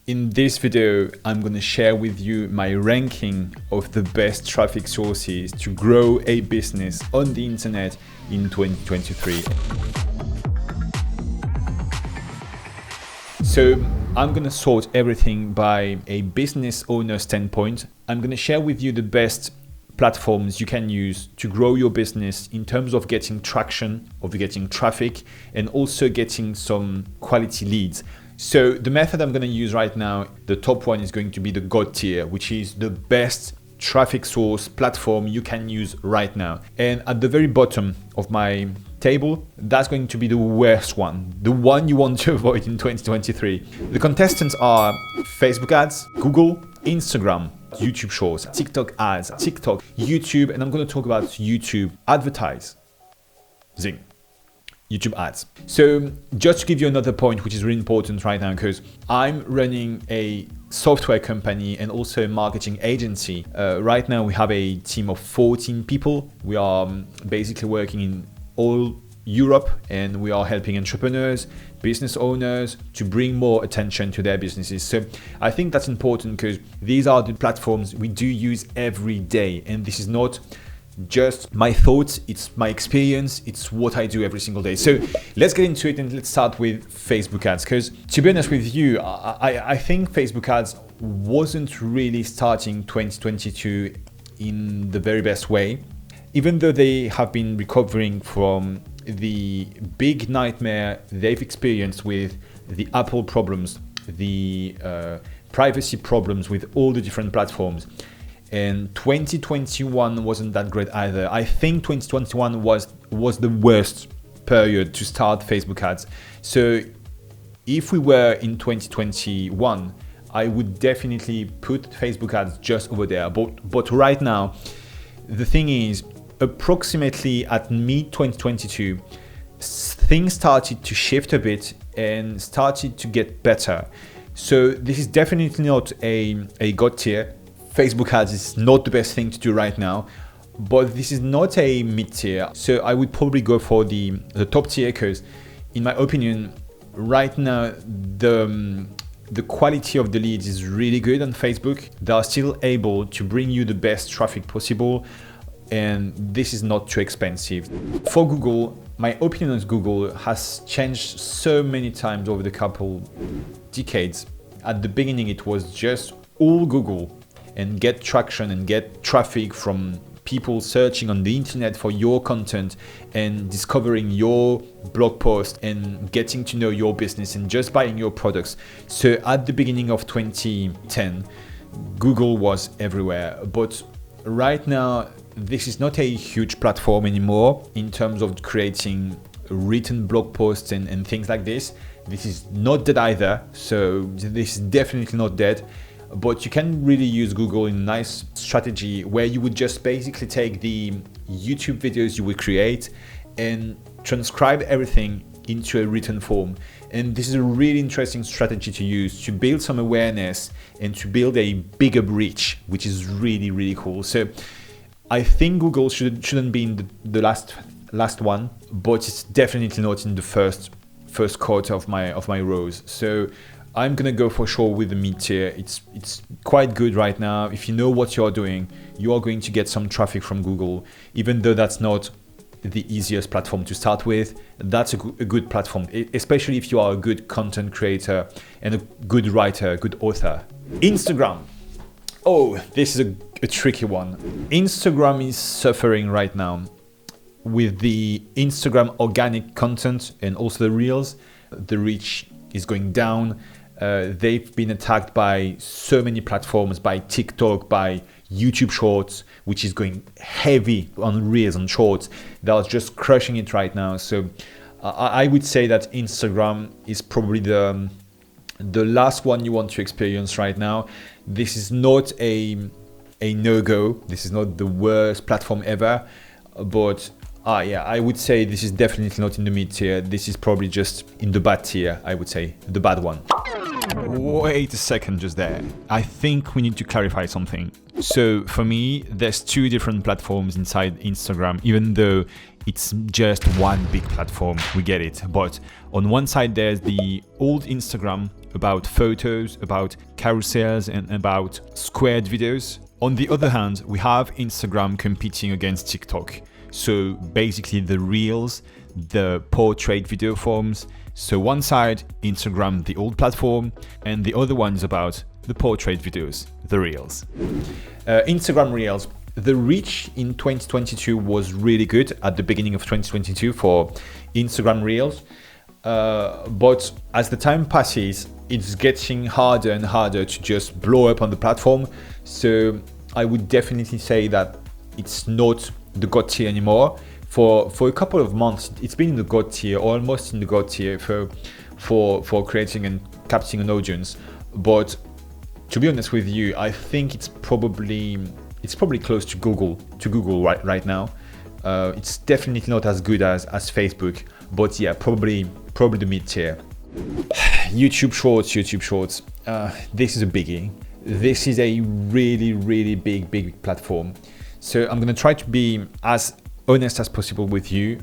In this video, I'm going to share with you my ranking of the best traffic sources to grow a business on the internet in 2023. So I'm going to sort everything by a business owner standpoint. I'm going to share with you the best platforms you can use to grow your business in terms of getting traction, of getting traffic, and also getting some quality leads. So the method I'm going to use right now, the top one is going to be the God tier, which is the best traffic source platform you can use right now. And at the very bottom of my table, that's going to be the worst one, the one you want to avoid in 2023. The contestants are Facebook ads, Google, Instagram, YouTube Shorts, TikTok ads, TikTok, YouTube, and I'm going to talk about YouTube advertising. YouTube ads. So just to give you another point, which is really important right now, because I'm running a software company and also a marketing agency. Right now we have a team of 14 people. We are basically working in all Europe, and we are helping entrepreneurs, business owners to bring more attention to their businesses. So I think that's important because these are the platforms we do use every day, and this is not just my thoughts, it's my experience, it's what I do every single day. So let's get into it, and let's start with Facebook ads, because to be honest with you, I think Facebook ads wasn't really starting 2022 in the very best way, even though they have been recovering from the big nightmare they've experienced with the Apple problems, the privacy problems with all the different platforms. And 2021 wasn't that great either. I think 2021 was the worst period to start Facebook ads. So if we were in 2021, I would definitely put Facebook ads just over there. But right now, the thing is, approximately at mid-2022, things started to shift a bit and started to get better. So this is definitely not a God tier. Facebook ads is not the best thing to do right now, but this is not a mid tier. So I would probably go for the top tier, because in my opinion, right now, the quality of the leads is really good on Facebook. They are still able to bring you the best traffic possible, and this is not too expensive. For Google, my opinion on Google has changed so many times over the couple decades. At the beginning, it was just all Google and get traction and get traffic from people searching on the internet for your content and discovering your blog post and getting to know your business and just buying your products. So at the beginning of 2010, Google was everywhere. But right now, this is not a huge platform anymore in terms of creating written blog posts and things like this. This is not dead either. So this is definitely not dead. But you can really use Google in a nice strategy where you would just basically take the YouTube videos you would create and transcribe everything into a written form. And this is a really interesting strategy to use to build some awareness and to build a bigger reach, which is really, really cool. So I think Google shouldn't be in the last one, but it's definitely not in the first quarter of my rows. So I'm gonna go for sure with the mid tier. It's quite good right now. If you know what you're doing, you are going to get some traffic from Google, even though that's not the easiest platform to start with. That's a good platform, especially if you are a good content creator and a good writer, good author. Instagram. Oh, this is a tricky one. Instagram is suffering right now with the Instagram organic content and also the Reels. The reach is going down. They've been attacked by so many platforms, by TikTok, by YouTube Shorts, which is going heavy on Reels and Shorts. They're just crushing it right now. So I would say that Instagram is probably the last one you want to experience right now. This is not a no-go. This is not the worst platform ever, but yeah, I would say this is definitely not in the mid tier. This is probably just in the bad tier, I would say, the bad one. Wait a second just there. I think we need to clarify something. So for me, there's two different platforms inside Instagram, even though it's just one big platform, we get it. But on one side, there's the old Instagram about photos, about carousels, and about squared videos. On the other hand, we have Instagram competing against TikTok. So basically the reels, the portrait video forms. So one side, Instagram, the old platform, and the other one is about the portrait videos, the reels. Instagram reels. The reach in 2022 was really good at the beginning of 2022 for Instagram reels. But as the time passes, it's getting harder and harder to just blow up on the platform. So I would definitely say that it's not the God tier anymore. For a couple of months, it's been in the God tier, almost in the God tier for creating and capturing an audience. But to be honest with you, I think it's probably close to Google right now. It's definitely not as good as Facebook, but yeah, probably the mid tier. YouTube Shorts. This is a biggie. This is a really big platform. So I'm gonna try to be as honest as possible with you.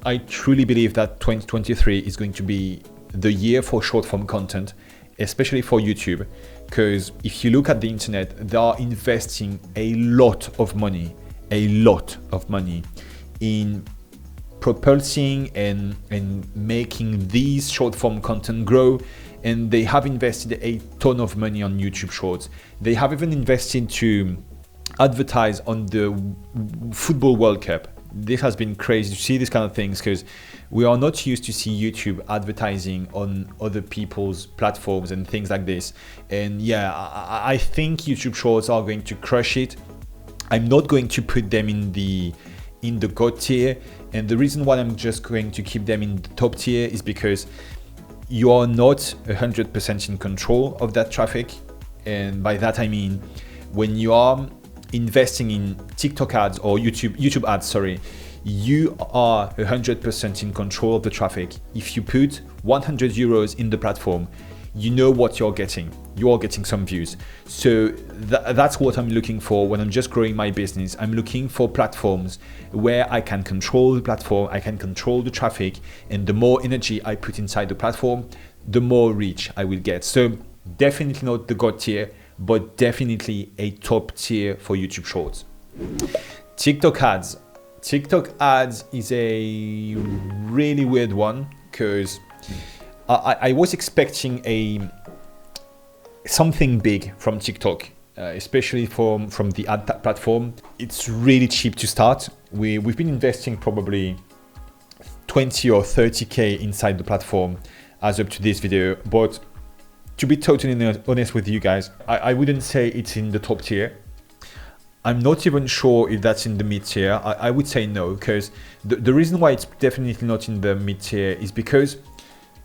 I truly believe that 2023 is going to be the year for short form content, especially for YouTube, because if you look at the internet, they are investing a lot of money in propulsing and making these short form content grow. And they have invested a ton of money on YouTube Shorts. They have even invested to advertise on the Football World Cup. This has been crazy to see these kind of things, because we are not used to see YouTube advertising on other people's platforms and things like this. And yeah, I think YouTube Shorts are going to crush it. I'm not going to put them in the God tier, and the reason why I'm just going to keep them in the top tier is because you are not 100% in control of that traffic. And by that I mean, when you are investing in TikTok ads or YouTube ads, you are 100% in control of the traffic. If you put 100 euros in the platform, you know what you're getting. You are getting some views. So that's what I'm looking for when I'm just growing my business. I'm looking for platforms where I can control the platform, I can control the traffic, and the more energy I put inside the platform, the more reach I will get. So definitely not the God tier, but definitely a top tier for YouTube Shorts. TikTok ads. TikTok ads is a really weird one, because I was expecting something big from TikTok, especially from the ad platform. It's really cheap to start. We've been investing probably 20 or 30k inside the platform as up to this video, but to be totally honest with you guys, I wouldn't say it's in the top tier. I'm not even sure if that's in the mid tier. I would say no, because the reason why it's definitely not in the mid tier is because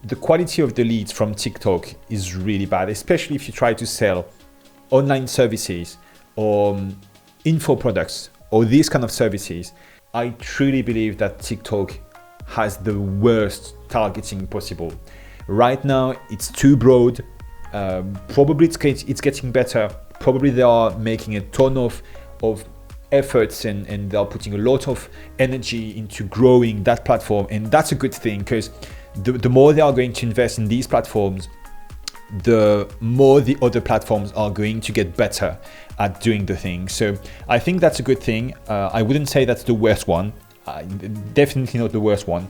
the quality of the leads from TikTok is really bad, especially if you try to sell online services or info products or these kind of services. I truly believe that TikTok has the worst targeting possible. Right now, it's too broad. Probably it's getting better. Probably they are making a ton of efforts and they are putting a lot of energy into growing that platform, and that's a good thing, because the more they are going to invest in these platforms, the more the other platforms are going to get better at doing the thing. So I think that's a good thing. I wouldn't say that's the worst one, definitely not the worst one,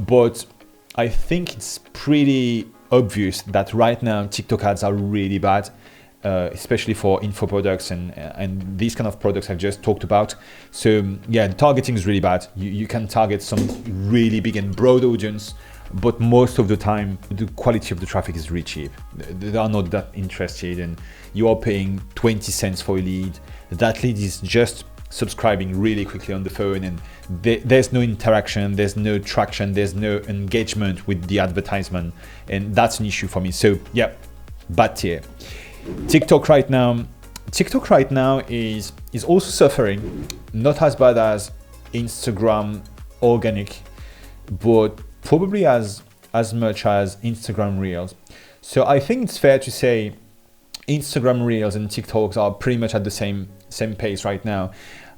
but I think it's pretty obvious that right now TikTok ads are really bad, especially for info products and these kind of products I've just talked about. So yeah, the targeting is really bad. You can target some really big and broad audience, but most of the time the quality of the traffic is really cheap. They are not that interested, and you are paying 20 cents for a lead. That lead is just subscribing really quickly on the phone, and there's no interaction, there's no traction, there's no engagement with the advertisement, and that's an issue for me. So yeah, bad tier. TikTok right now is also suffering, not as bad as Instagram organic, but probably as much as Instagram Reels. So I think it's fair to say Instagram Reels and TikToks are pretty much at the same pace right now.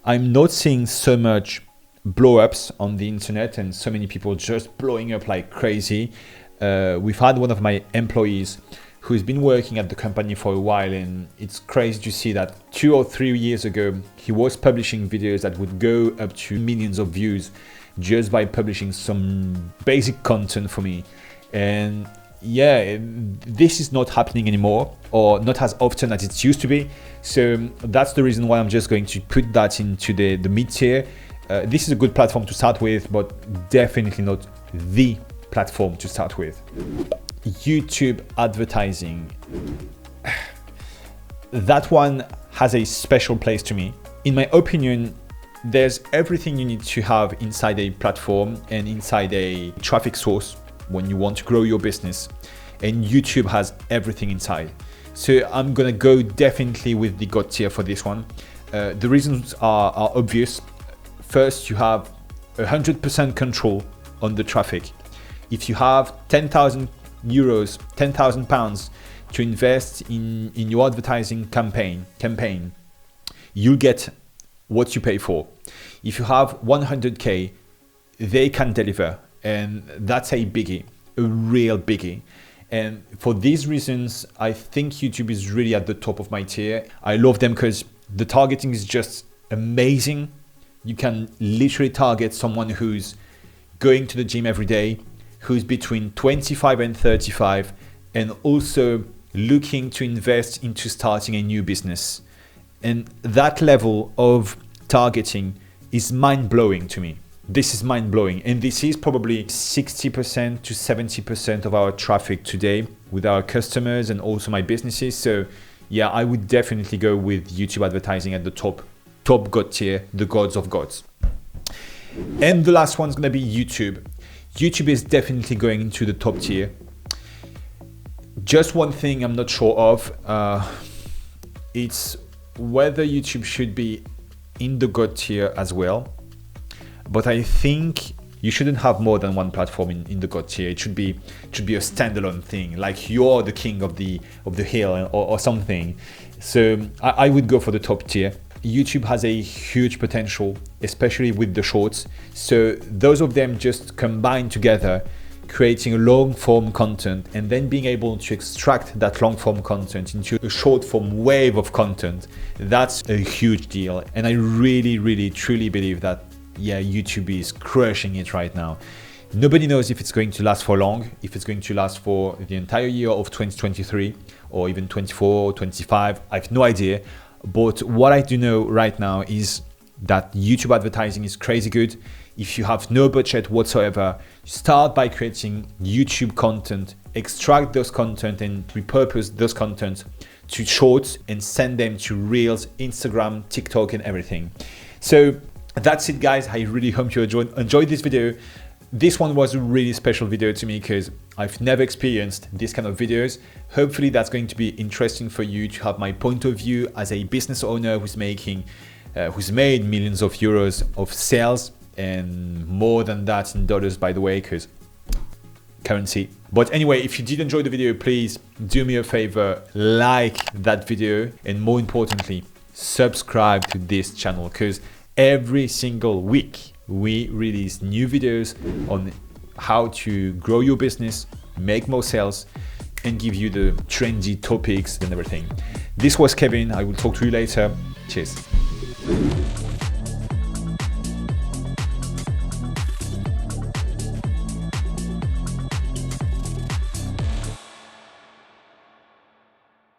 I'm not seeing so much blow-ups on the internet and so many people just blowing up like crazy. We've had one of my employees who's been working at the company for a while, and it's crazy to see that 2 or 3 years ago he was publishing videos that would go up to millions of views just by publishing some basic content for me. And yeah, this is not happening anymore, or not as often as it used to be. So that's the reason why I'm just going to put that into the mid-tier. This is a good platform to start with, but definitely not the platform to start with. YouTube advertising. That one has a special place to me. In my opinion, there's everything you need to have inside a platform and inside a traffic source when you want to grow your business, and YouTube has everything inside. So I'm gonna go definitely with the God tier for this one. The reasons are obvious. First, you have 100% control on the traffic. If you have 10,000 euros, 10,000 pounds to invest in your advertising campaign, you'll get what you pay for. If you have 100k, they can deliver, and that's a biggie, a real biggie. And for these reasons, I think YouTube is really at the top of my tier. I love them because the targeting is just amazing. You can literally target someone who's going to the gym every day, who's between 25 and 35, and also looking to invest into starting a new business. And that level of targeting is mind-blowing to me. This is mind-blowing, and this is probably 60% to 70% of our traffic today with our customers and also my businesses. So yeah, I would definitely go with YouTube advertising at the top God tier, the gods of gods. And the last one's gonna be YouTube. YouTube is definitely going into the top tier. Just one thing I'm not sure of, it's whether YouTube should be in the God tier as well. But I think you shouldn't have more than one platform in the God tier. It should be a standalone thing, like you're the king of the hill or something. So I would go for the top tier. YouTube has a huge potential, especially with the shorts. So those of them just combine together, creating a long form content, and then being able to extract that long form content into a short form wave of content. That's a huge deal. And I really, really, truly believe that, yeah, YouTube is crushing it right now. Nobody knows if it's going to last for long, if it's going to last for the entire year of 2023 or even 24, 25, I have no idea. But what I do know right now is that YouTube advertising is crazy good. If you have no budget whatsoever, start by creating YouTube content, extract those content and repurpose those content to shorts and send them to Reels, Instagram, TikTok and everything. So that's it, guys. I really hope you enjoyed this video. This one was a really special video to me because I've never experienced this kind of videos. Hopefully that's going to be interesting for you to have my point of view as a business owner who's made millions of euros of sales, and more than that in dollars, by the way, because currency. But anyway, if you did enjoy the video, please do me a favor, like that video, and more importantly, subscribe to this channel, because every single week we release new videos on how to grow your business, make more sales, and give you the trendy topics and everything. This was Kevin. I will talk to you later. Cheers.